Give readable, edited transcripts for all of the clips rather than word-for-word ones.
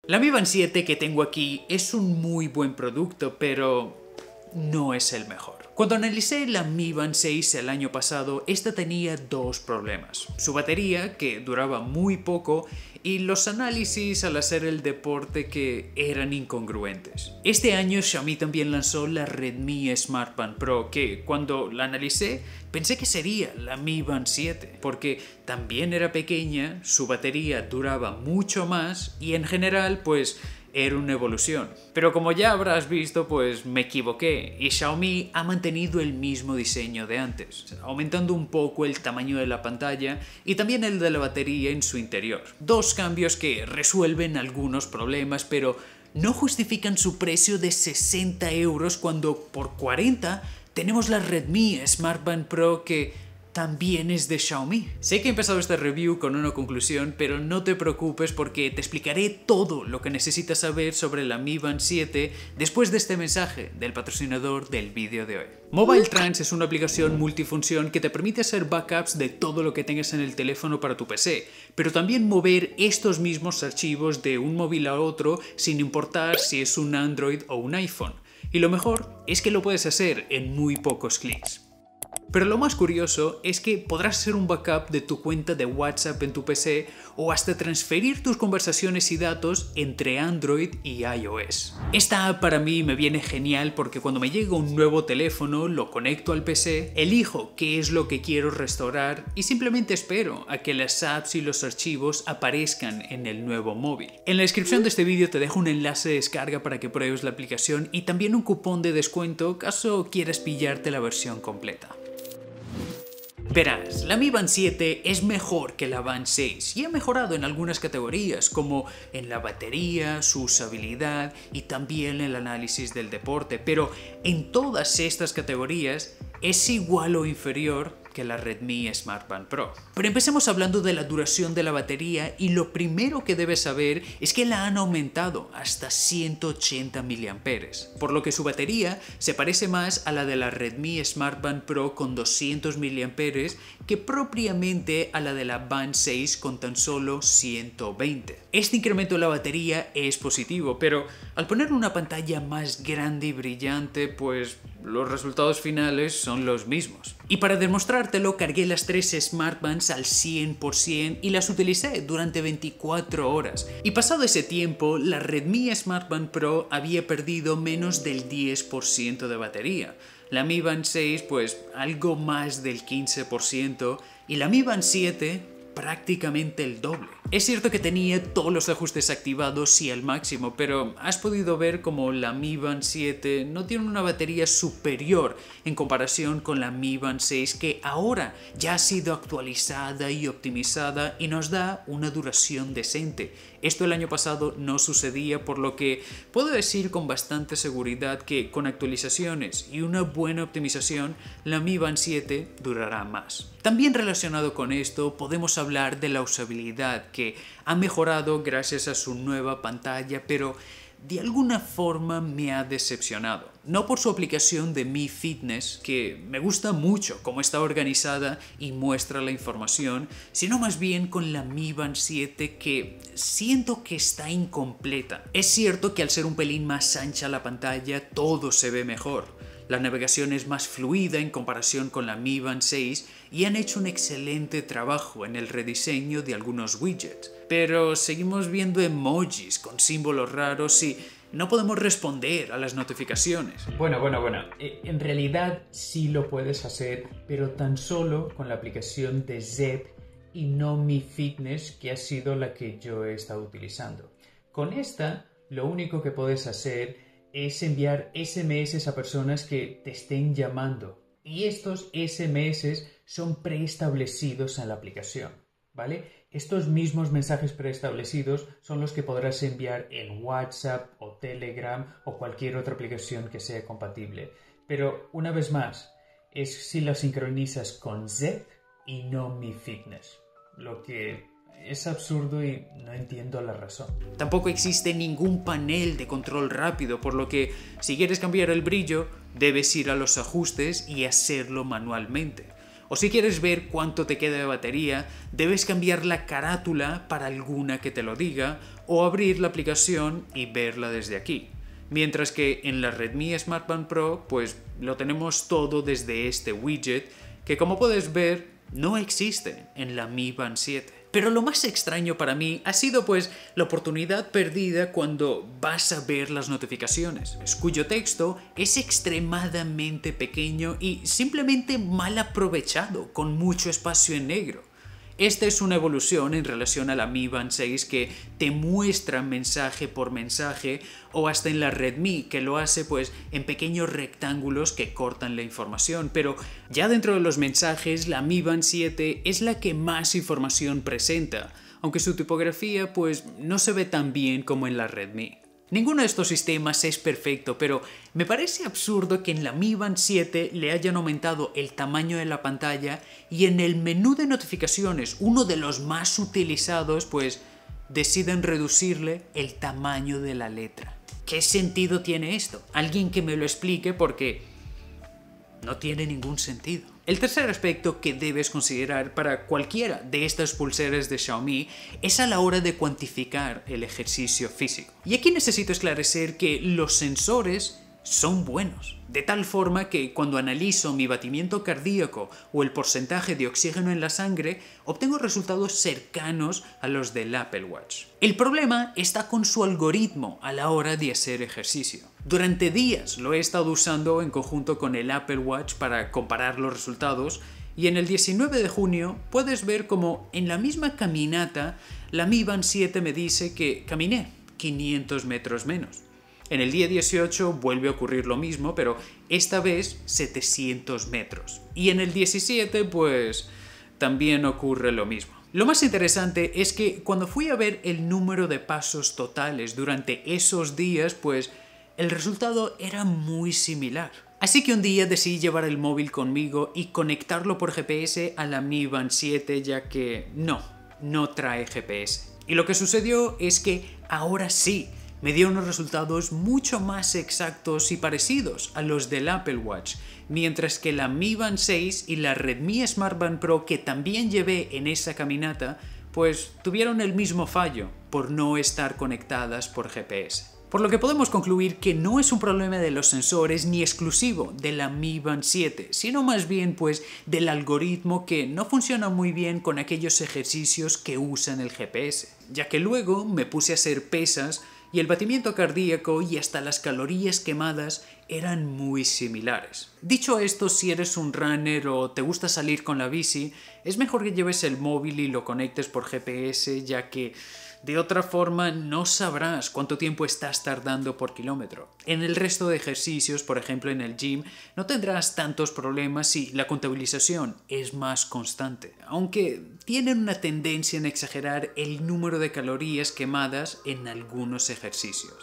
La Mi Band 7 que tengo aquí es un muy buen producto, pero no es el mejor. Cuando analicé la Mi Band 6 el año pasado, esta tenía dos problemas. Su batería, que duraba muy poco, y los análisis al hacer el deporte que eran incongruentes. Este año Xiaomi también lanzó la Redmi Smart Band Pro, que cuando la analicé pensé que sería la Mi Band 7, porque también era pequeña, su batería duraba mucho más y en general pues era una evolución. Pero como ya habrás visto, pues me equivoqué y Xiaomi ha mantenido el mismo diseño de antes, aumentando un poco el tamaño de la pantalla y también el de la batería en su interior. Dos cambios que resuelven algunos problemas, pero no justifican su precio de 60 euros cuando por 40 tenemos la Redmi Smart Band Pro que también es de Xiaomi. Sé que he empezado esta review con una conclusión, pero no te preocupes porque te explicaré todo lo que necesitas saber sobre la Mi Band 7 después de este mensaje del patrocinador del vídeo de hoy. Mobile Trans es una aplicación multifunción que te permite hacer backups de todo lo que tengas en el teléfono para tu PC, pero también mover estos mismos archivos de un móvil a otro sin importar si es un Android o un iPhone. Y lo mejor es que lo puedes hacer en muy pocos clics. Pero lo más curioso es que podrás hacer un backup de tu cuenta de WhatsApp en tu PC o hasta transferir tus conversaciones y datos entre Android y iOS. Esta app para mí me viene genial porque cuando me llega un nuevo teléfono, lo conecto al PC, elijo qué es lo que quiero restaurar y simplemente espero a que las apps y los archivos aparezcan en el nuevo móvil. En la descripción de este vídeo te dejo un enlace de descarga para que pruebes la aplicación y también un cupón de descuento caso quieras pillarte la versión completa. Verás, la Mi Band 7 es mejor que la Band 6 y ha mejorado en algunas categorías como en la batería, su usabilidad y también el análisis del deporte, pero en todas estas categorías es igual o inferior que la Redmi Smart Band Pro. Pero empecemos hablando de la duración de la batería y lo primero que debes saber es que la han aumentado hasta 180 mAh, por lo que su batería se parece más a la de la Redmi Smart Band Pro con 200 mAh que propiamente a la de la Band 6 con tan solo 120. Este incremento de la batería es positivo, pero al poner una pantalla más grande y brillante, pues los resultados finales son los mismos. Y para demostrártelo, cargué las tres Smart Bands al 100% y las utilicé durante 24 horas. Y pasado ese tiempo, la Redmi Smart Band Pro había perdido menos del 10% de batería. La Mi Band 6 pues algo más del 15% y la Mi Band 7 prácticamente el doble. Es cierto que tenía todos los ajustes activados y al máximo, pero has podido ver como la Mi Band 7 no tiene una batería superior en comparación con la Mi Band 6 que ahora ya ha sido actualizada y optimizada y nos da una duración decente. Esto el año pasado no sucedía, por lo que puedo decir con bastante seguridad que con actualizaciones y una buena optimización la Mi Band 7 durará más. También relacionado con esto podemos hablar de la usabilidad que ha mejorado gracias a su nueva pantalla, pero de alguna forma me ha decepcionado. No por su aplicación de Mi Fitness, que me gusta mucho cómo está organizada y muestra la información, sino más bien con la Mi Band 7 que siento que está incompleta. Es cierto que al ser un pelín más ancha la pantalla todo se ve mejor. La navegación es más fluida en comparación con la Mi Band 6 y han hecho un excelente trabajo en el rediseño de algunos widgets. Pero seguimos viendo emojis con símbolos raros y no podemos responder a las notificaciones. Bueno. En realidad sí lo puedes hacer, pero tan solo con la aplicación de Zepp y no Mi Fitness, que ha sido la que yo he estado utilizando. Con esta, lo único que puedes hacer es enviar SMS a personas que te estén llamando. Y estos SMS son preestablecidos en la aplicación, ¿vale? Estos mismos mensajes preestablecidos son los que podrás enviar en WhatsApp o Telegram o cualquier otra aplicación que sea compatible. Pero una vez más, es si lo sincronizas con Zepp y no Mi Fitness, lo que es absurdo y no entiendo la razón. Tampoco existe ningún panel de control rápido, por lo que si quieres cambiar el brillo, debes ir a los ajustes y hacerlo manualmente. O si quieres ver cuánto te queda de batería, debes cambiar la carátula para alguna que te lo diga o abrir la aplicación y verla desde aquí. Mientras que en la Redmi Smart Band Pro, pues lo tenemos todo desde este widget que, como puedes ver, no existe en la Mi Band 7. Pero lo más extraño para mí ha sido pues la oportunidad perdida cuando vas a ver las notificaciones, cuyo texto es extremadamente pequeño y simplemente mal aprovechado, con mucho espacio en negro. Esta es una evolución en relación a la Mi Band 6 que te muestra mensaje por mensaje, o hasta en la Redmi que lo hace pues en pequeños rectángulos que cortan la información, pero ya dentro de los mensajes la Mi Band 7 es la que más información presenta, aunque su tipografía pues no se ve tan bien como en la Redmi. Ninguno de estos sistemas es perfecto, pero me parece absurdo que en la Mi Band 7 le hayan aumentado el tamaño de la pantalla y en el menú de notificaciones, uno de los más utilizados, pues deciden reducirle el tamaño de la letra. ¿Qué sentido tiene esto? Alguien que me lo explique, porque no tiene ningún sentido. El tercer aspecto que debes considerar para cualquiera de estas pulseras de Xiaomi es a la hora de cuantificar el ejercicio físico. Y aquí necesito esclarecer que los sensores son buenos, de tal forma que cuando analizo mi batimiento cardíaco o el porcentaje de oxígeno en la sangre, obtengo resultados cercanos a los del Apple Watch. El problema está con su algoritmo a la hora de hacer ejercicio. Durante días lo he estado usando en conjunto con el Apple Watch para comparar los resultados, y en el 19 de junio puedes ver como en la misma caminata la Mi Band 7 me dice que caminé 500 metros menos. En el día 18 vuelve a ocurrir lo mismo, pero esta vez 700 metros. Y en el 17 pues también ocurre lo mismo. Lo más interesante es que cuando fui a ver el número de pasos totales durante esos días, pues el resultado era muy similar. Así que un día decidí llevar el móvil conmigo y conectarlo por GPS a la Mi Band 7, ya que no trae GPS. Y lo que sucedió es que ahora sí me dio unos resultados mucho más exactos y parecidos a los del Apple Watch, mientras que la Mi Band 6 y la Redmi Smart Band Pro, que también llevé en esa caminata, pues tuvieron el mismo fallo por no estar conectadas por GPS. Por lo que podemos concluir que no es un problema de los sensores ni exclusivo de la Mi Band 7, sino más bien pues del algoritmo, que no funciona muy bien con aquellos ejercicios que usan el GPS, ya que luego me puse a hacer pesas y el batimiento cardíaco y hasta las calorías quemadas eran muy similares. Dicho esto, si eres un runner o te gusta salir con la bici, es mejor que lleves el móvil y lo conectes por GPS, ya que de otra forma no sabrás cuánto tiempo estás tardando por kilómetro. En el resto de ejercicios, por ejemplo en el gym, no tendrás tantos problemas si la contabilización es más constante, aunque tienen una tendencia en exagerar el número de calorías quemadas en algunos ejercicios.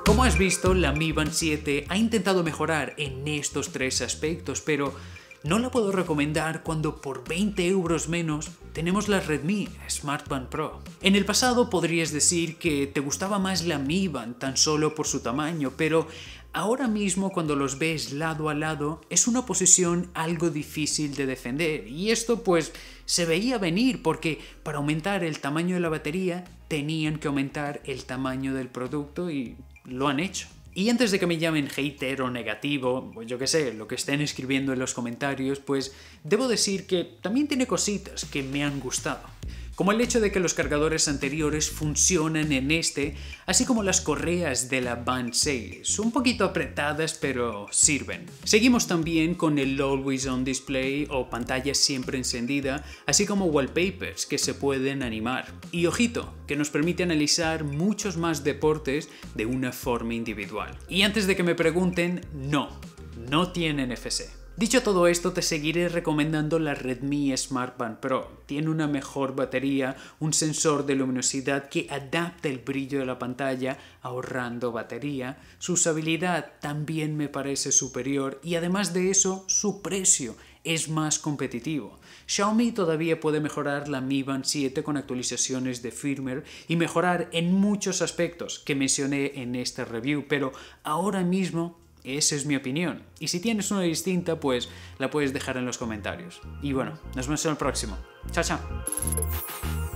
Como has visto, la Mi Band 7 ha intentado mejorar en estos tres aspectos, pero no la puedo recomendar cuando por 20 euros menos tenemos la Redmi Smart Band Pro. En el pasado podrías decir que te gustaba más la Mi Band tan solo por su tamaño, pero ahora mismo cuando los ves lado a lado es una posición algo difícil de defender, y esto pues se veía venir porque para aumentar el tamaño de la batería tenían que aumentar el tamaño del producto y lo han hecho. Y antes de que me llamen hater o negativo, pues yo qué sé, lo que estén escribiendo en los comentarios, pues debo decir que también tiene cositas que me han gustado. Como el hecho de que los cargadores anteriores funcionan en este, así como las correas de la Band 6, un poquito apretadas pero sirven. Seguimos también con el Always On Display o pantalla siempre encendida, así como wallpapers que se pueden animar. Y ojito, que nos permite analizar muchos más deportes de una forma individual. Y antes de que me pregunten, no tiene NFC. Dicho todo esto, te seguiré recomendando la Redmi Smart Band Pro. Tiene una mejor batería, un sensor de luminosidad que adapta el brillo de la pantalla ahorrando batería. Su usabilidad también me parece superior y además de eso, su precio es más competitivo. Xiaomi todavía puede mejorar la Mi Band 7 con actualizaciones de firmware y mejorar en muchos aspectos que mencioné en esta review, pero ahora mismo esa es mi opinión. Y si tienes una distinta, pues la puedes dejar en los comentarios. Y bueno, nos vemos en el próximo. Chao, chao.